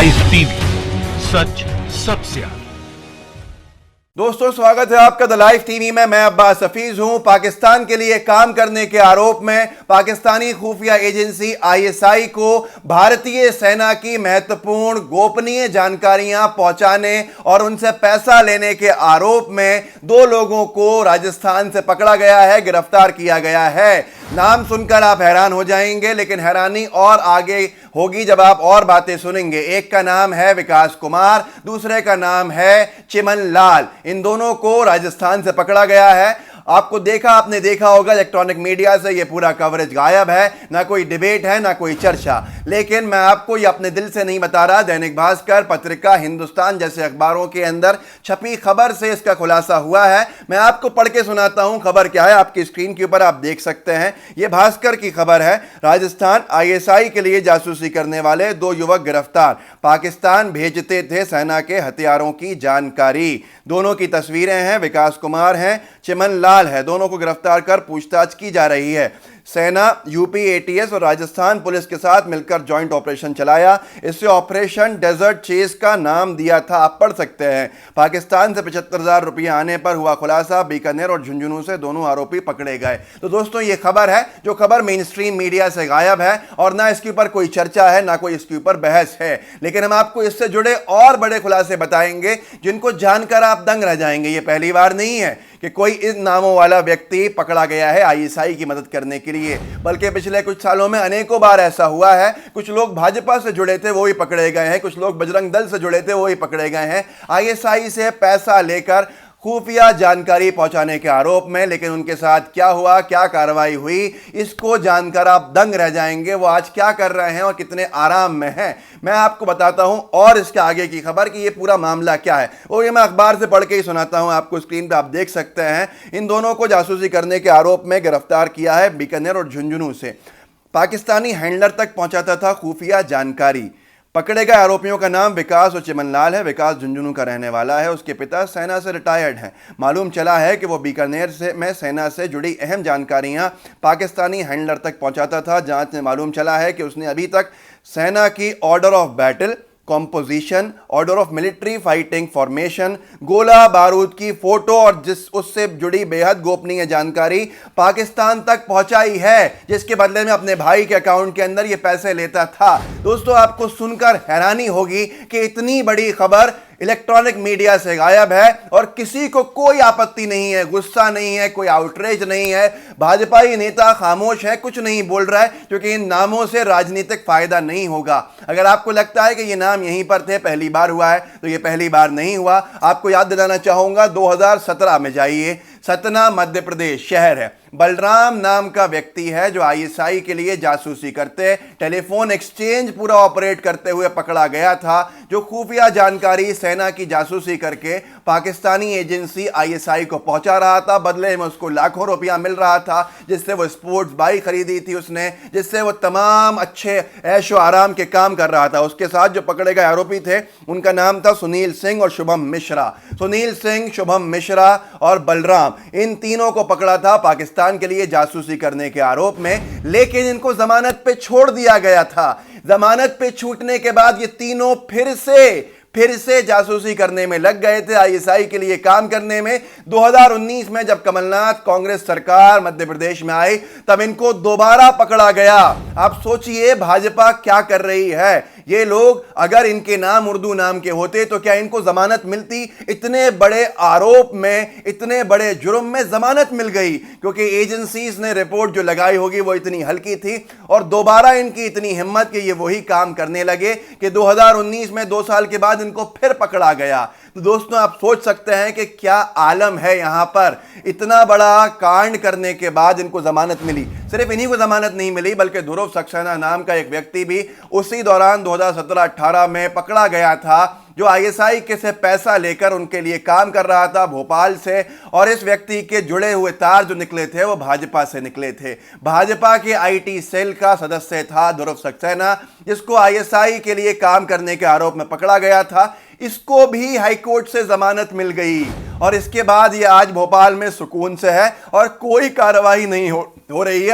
Live TV, सच सबसे आगे। दोस्तों, स्वागत है आपका द लाइव टीवी में। मैं अब्बास हफीज हूं। पाकिस्तान के लिए काम करने के आरोप में पाकिस्तानी खुफिया एजेंसी आईएसआई को भारतीय सेना की महत्वपूर्ण गोपनीय जानकारियां पहुंचाने और उनसे पैसा लेने के आरोप में 2 लोगों को राजस्थान से पकड़ा गया है, गिरफ्तार किया गया है। नाम सुनकर आप हैरान हो जाएंगे, लेकिन हैरानी और आगे होगी जब आप और बातें सुनेंगे। एक का नाम है विकास कुमार, दूसरे का नाम है चिमन लाल। इन दोनों को राजस्थान से पकड़ा गया है। आपने देखा होगा इलेक्ट्रॉनिक मीडिया से ये पूरा कवरेज गायब है, ना कोई डिबेट है, ना कोई चर्चा। लेकिन मैं आपको ये अपने दिल से नहीं बता रहा, दैनिक भास्कर पत्रिका, हिंदुस्तान जैसे अखबारों के अंदर छपी खबर से इसका खुलासा हुआ है। मैं आपको पढ़ के सुनाता हूं खबर क्या है। आपकी स्क्रीन के ऊपर आप देख सकते हैं, यह भास्कर की खबर है। राजस्थान आईएसआई के लिए जासूसी करने वाले 2 युवक गिरफ्तार, पाकिस्तान भेजते थे सेना के हथियारों की जानकारी। दोनों की तस्वीरें हैं, विकास कुमार हैं, चिमन लाल है। दोनों को गिरफ्तार कर पूछताछ की जा रही है। सेना, यूपी एटीएस और राजस्थान पुलिस के साथ मिलकर जॉइंट ऑपरेशन चलाया। इसे ऑपरेशन डेजर्ट चेज का नाम दिया था, आप पढ़ सकते हैं। पाकिस्तान से 75,000 रुपया आने पर हुआ खुलासा। बीकानेर और झुंझुनू से दोनों आरोपी पकड़े गए। तो दोस्तों, ये खबर है जो खबर मेन स्ट्रीम मीडिया से गायब है और ना इसके ऊपर कोई चर्चा है, ना कोई इसके ऊपर बहस है। लेकिन हम आपको इससे जुड़े और बड़े खुलासे बताएंगे जिनको जानकर आप दंग रह जाएंगे। ये पहली बार नहीं है कि कोई इस नामों वाला व्यक्ति पकड़ा गया है आईएसआई की मदद करने के लिए, बल्कि पिछले कुछ सालों में अनेकों बार ऐसा हुआ है। कुछ लोग भाजपा से जुड़े थे, वो ही पकड़े गए हैं। कुछ लोग बजरंग दल से जुड़े थे, वो ही पकड़े गए हैं आईएसआई से पैसा लेकर खुफिया जानकारी पहुंचाने के आरोप में। लेकिन उनके साथ क्या हुआ, क्या कार्रवाई हुई, इसको जानकर आप दंग रह जाएंगे। वो आज क्या कर रहे हैं और कितने आराम में हैं, मैं आपको बताता हूं। और इसके आगे की खबर कि ये पूरा मामला क्या है, वो ये मैं अखबार से पढ़ के ही सुनाता हूं आपको। स्क्रीन पे आप देख सकते हैं, इन दोनों को जासूसी करने के आरोप में गिरफ्तार किया है बीकानेर और झुंझुनू से। पाकिस्तानी हैंडलर तक पहुंचाता था खुफिया जानकारी। पकड़े गए आरोपियों का नाम विकास और चिमन लाल है। विकास झुंझुनू का रहने वाला है। उसके पिता सेना से रिटायर्ड हैं। मालूम चला है कि वो बीकानेर में सेना से जुड़ी अहम जानकारियां पाकिस्तानी हैंडलर तक पहुंचाता था। जांच में मालूम चला है कि उसने अभी तक सेना की order of battle, composition, order of military fighting formation, गोला बारूद की फोटो और उससे जुड़ी बेहद गोपनीय जानकारी पाकिस्तान तक पहुंचाई है, जिसके बदले में अपने भाई के अकाउंट के अंदर ये पैसे लेता था। दोस्तों, आपको सुनकर हैरानी होगी कि इतनी बड़ी खबर इलेक्ट्रॉनिक मीडिया से गायब है और किसी को कोई आपत्ति नहीं है, गुस्सा नहीं है, कोई आउटरेज नहीं है। भाजपाई नेता खामोश है, कुछ नहीं बोल रहा है, क्योंकि इन नामों से राजनीतिक फायदा नहीं होगा। अगर आपको लगता है कि ये नाम यहीं पर थे, पहली बार हुआ है, तो ये पहली बार नहीं हुआ। आपको याद दिलाना चाहूंगा, 2017 में जाइए, सतना मध्य प्रदेश शहर है। बलराम नाम का व्यक्ति है जो आईएसआई के लिए जासूसी करते, टेलीफोन एक्सचेंज पूरा ऑपरेट करते हुए पकड़ा गया था, जो खुफिया जानकारी सेना की जासूसी करके पाकिस्तानी एजेंसी आईएसआई को पहुंचा रहा था। बदले में उसको लाखों रुपया मिल रहा था, जिससे वो स्पोर्ट्स बाइक खरीदी थी उसने, जिससे वो तमाम अच्छे ऐशो आराम के काम कर रहा था। उसके साथ जो पकड़े गए आरोपी थे, उनका नाम था सुनील सिंह और शुभम मिश्रा। सुनील सिंह, शुभम मिश्रा और बलराम, इन तीनों को पकड़ा था पाकिस्तान के लिए जासूसी करने के आरोप में। लेकिन इनको जमानत पे छोड़ दिया गया था। जमानत पे छूटने के बाद ये तीनों फिर से जासूसी करने में लग गए थे, आईएसआई के लिए काम करने में। 2019 में जब कमलनाथ कांग्रेस सरकार मध्य प्रदेश में आई, तब इनको दोबारा पकड़ा गया। आप सोचिए भाजपा क्या कर रही है। ये लोग, अगर इनके नाम उर्दू नाम के होते तो क्या इनको जमानत मिलती? इतने बड़े आरोप में, इतने बड़े जुर्म में जमानत मिल गई, क्योंकि एजेंसीज ने रिपोर्ट जो लगाई होगी वो इतनी हल्की थी। और दोबारा इनकी इतनी हिम्मत कि ये वही काम करने लगे कि 2019 में 2 साल के बाद इनको फिर पकड़ा गया। तो दोस्तों, आप सोच सकते हैं कि क्या आलम है यहां पर। इतना बड़ा कांड करने के बाद इनको जमानत मिली। सिर्फ इन्हीं को जमानत नहीं मिली, बल्कि ध्रुव सक्सेना नाम का एक व्यक्ति भी उसी दौरान 2017-18 में पकड़ा गया था, जो आईएसआई के से पैसा लेकर उनके लिए काम कर रहा था भोपाल से। और इस व्यक्ति के जुड़े हुए तार जो निकले थे वो भाजपा से निकले थे। भाजपा के आईटी सेल का सदस्य था ध्रुव सक्सेना, जिसको आईएसआई के लिए काम करने के आरोप में पकड़ा गया था। इसको भी हाईकोर्ट से जमानत मिल गई और इसके बाद ये आज भोपाल में सुकून से है और कोई कार्रवाई नहीं हो रही है।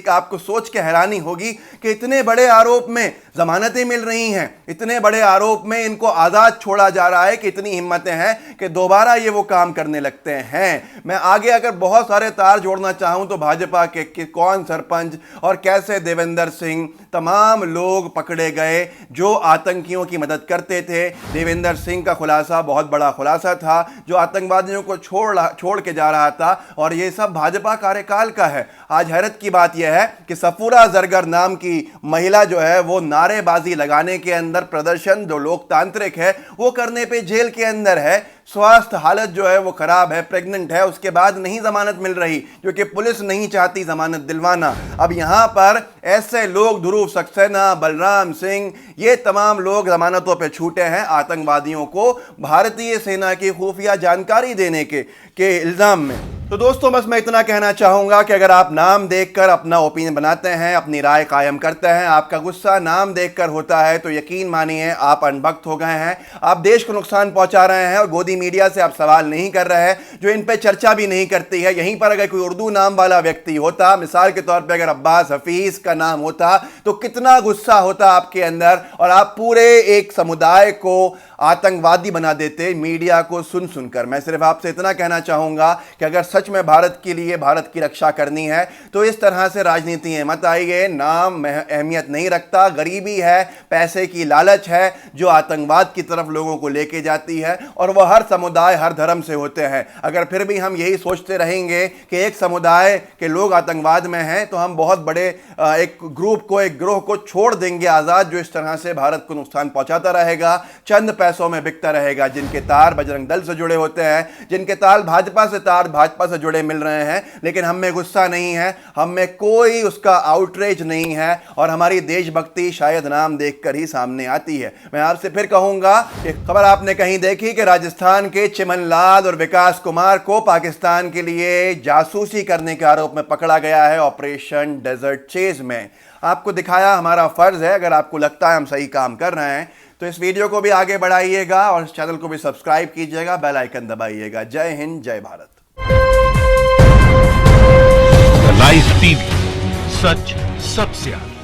आपको सोच के हैरानी होगी कि इतने बड़े आरोप में जमानतें मिल रही हैं, इतने बड़े आरोप में इनको आजाद छोड़ा जा रहा है कि इतनी हिम्मतें हैं कि दोबारा ये वो काम करने लगते हैं। मैं आगे अगर बहुत सारे तार जोड़ना चाहूं तो भाजपा के कौन सरपंच और कैसे देवेंद्र सिंह, तमाम लोग पकड़े गए जो आतंकियों की मदद करते थे। देवेंद्र सिंह का खुलासा बहुत बड़ा खुलासा था, जो आतंकवादियों को छोड़ के जा रहा था, और ये सब भाजपा कार्यकाल का है। आज हैरत की बात यह है कि सफूरा जरगर नाम की महिला जो है वो नारेबाजी लगाने के अंदर, प्रदर्शन जो लोकतांत्रिक है वो करने पे जेल के अंदर है। स्वास्थ्य हालत जो है वो खराब है, प्रेग्नेंट है, उसके बाद नहीं जमानत मिल रही क्योंकि पुलिस नहीं चाहती जमानत दिलवाना। अब यहां पर ऐसे लोग, ध्रुव सक्सेना, बलराम सिंह, ये तमाम लोग जमानतों पे छूटे हैं आतंकवादियों को भारतीय सेना की खुफिया जानकारी देने के इल्जाम में। तो दोस्तों बस मैं इतना कहना चाहूंगा कि अगर आप नाम देखकर अपना ओपिनियन बनाते हैं, अपनी राय कायम करते हैं, आपका गुस्सा नाम देखकर होता है, तो यकीन मानिए आप अनभक्त हो गए हैं। आप देश को नुकसान पहुंचा रहे हैं और गोदी मीडिया से आप सवाल नहीं कर रहे हैं, जो इन पे चर्चा भी नहीं करती है। यहीं पर अगर कोई उर्दू नाम वाला व्यक्ति होता, मिसाल के तौर पर अगर अब्बास हफीज का नाम होता, तो कितना गुस्सा होता आपके अंदर, और आप पूरे एक समुदाय को आतंकवादी बना देते मीडिया को सुन सुनकर। मैं सिर्फ आपसे इतना कहना चाहूंगा कि अगर सच में भारत के लिए, भारत की रक्षा करनी है तो इस तरह से राजनीति में मत आइए। नाम अहमियत नहीं रखता, गरीबी है, पैसे की लालच है जो आतंकवाद की तरफ लोगों को लेके जाती है, और वह हर समुदाय, हर धर्म से होते हैं। अगर फिर भी हम यही सोचते रहेंगे कि एक समुदाय के लोग आतंकवाद में हैं, तो हम बहुत बड़े एक ग्रुप को, एक ग्रोह को छोड़ देंगे आज़ाद, जो इस तरह से भारत को नुकसान पहुंचाता रहेगा, चंद पैसों में बिकता रहेगा। जिनके तार बजरंग दल से जुड़े होते हैं, जिनके तार भाजपा से जुड़े मिल रहे हैं, लेकिन हम में गुस्सा नहीं है, हम में कोई उसका आउटरीच नहीं है, और हमारी देशभक्ति शायद नाम देखकर ही सामने आती है। मैं आपसे फिर कहूंगा कि खबर आपने कहीं देखी कि राजस्थान के चिमनलाल और विकास कुमार को पाकिस्तान के लिए जासूसी करने के आरोप में पकड़ा गया है ऑपरेशन डेजर्ट चेज में। आपको दिखाया, हमारा फर्ज है, अगर आपको लगता है हम सही काम कर रहे हैं तो इस वीडियो को भी आगे बढ़ाइएगा और इस चैनल को भी सब्सक्राइब कीजिएगा, बेल आइकन दबाइएगा। जय हिंद, जय भारत। द लाइव टीवी, सच सबसे आगे।